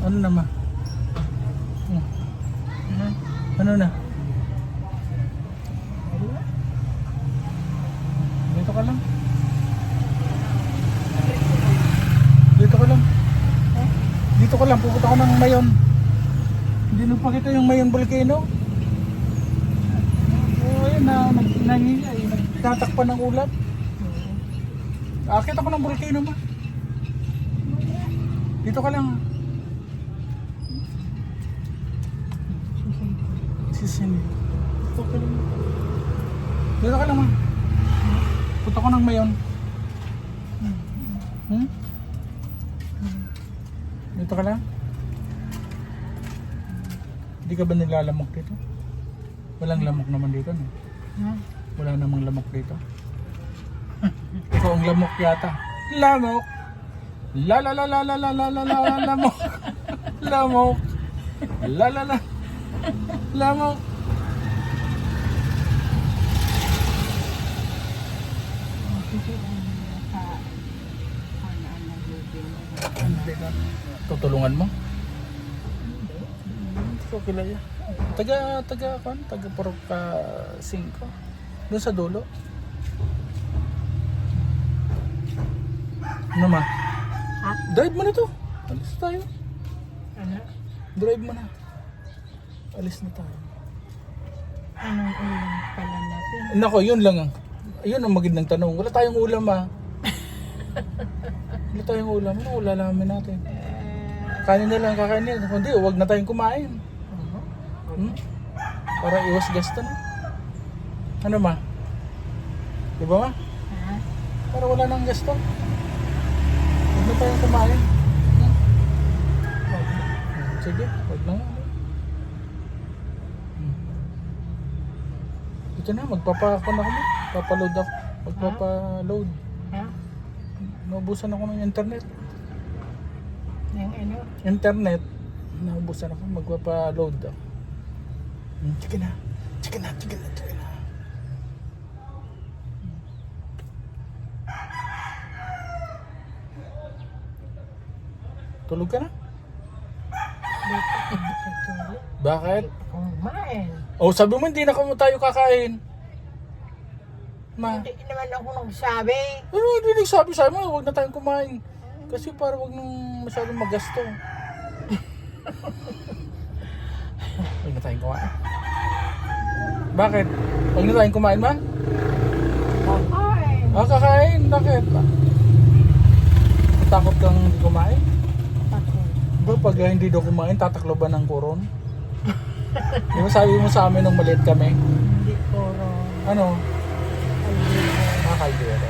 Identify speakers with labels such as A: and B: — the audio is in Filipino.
A: Ano na ma? Ano na? Dito ka lang. Dito ka lang. Dito ka lang, pupunta ko ng Mayon. Hindi nung pakita yung Mayon volcano. Oo, ayun na, nagtatakpan ng ulap. Akit ako ng volcano ma. Dito ka lang. Sisini. Dito ka lang ma. Punta ko ng Mayon. Dito ka lang. Hindi ka ba nilalamok dito? Walang lamok naman dito, no? Wala namang lamok dito. Ikaw ang lamok yata. Lamok! La la la la la la la la la lamok! Lamok! La la la! Lamok! Tutulungan mo? Hindi ko kilala. Taga Poroka 5. Doon sa dulo. Ano ma?
B: Ha?
A: Drive mo na to. Alis tayo.
B: Ano?
A: Drive mo na. Alis na tayo.
B: Anong ulam pala natin?
A: Nako, yun lang ang. Yun ang magandang tanong. Wala tayong ulam ah. Wala tayong ulam. Ano ulalamin natin? Kanin na lang kakainin. Kundi, huwag na tayong kumain. Para iwas gasto na. Ano ma? Diba ma?
B: Ha?
A: Para wala nang gasto. Huwag na tayong kumain. Sige, huwag na nga. Ito na, magpapakon ako na. Papaload ako. Magpapaload.
B: Ha?
A: Naubusan ako ng internet.
B: Yung ano?
A: Internet. Naubusan ako. Magpapaload ako. Sige na. Sige na. Sige na. Sige na. Tulog ka na?
B: Dito ka nakatulog.
A: Bakit?
B: Kumain.
A: Oh, sabi mo hindi na tayo kakain. Ma.
B: Hindi naman ako nagsabi.
A: Pero hindi nagsabi sa amin, huwag na tayong kumain. Kasi para huwag nang masyadong magasto. Huwag na tayong kumain. Bakit? Huwag na tayong kumain, ma?
B: Kumain.
A: Kakain. Bakit? Takot kang hindi kumain?
B: Ako.
A: Diba pag hindi daw kumain, tatakloban ng koron? Di ba sabi mo sa amin nung maliit kami?
B: Hindi puro.
A: Ano?
B: Kaldero.
A: Kaldero.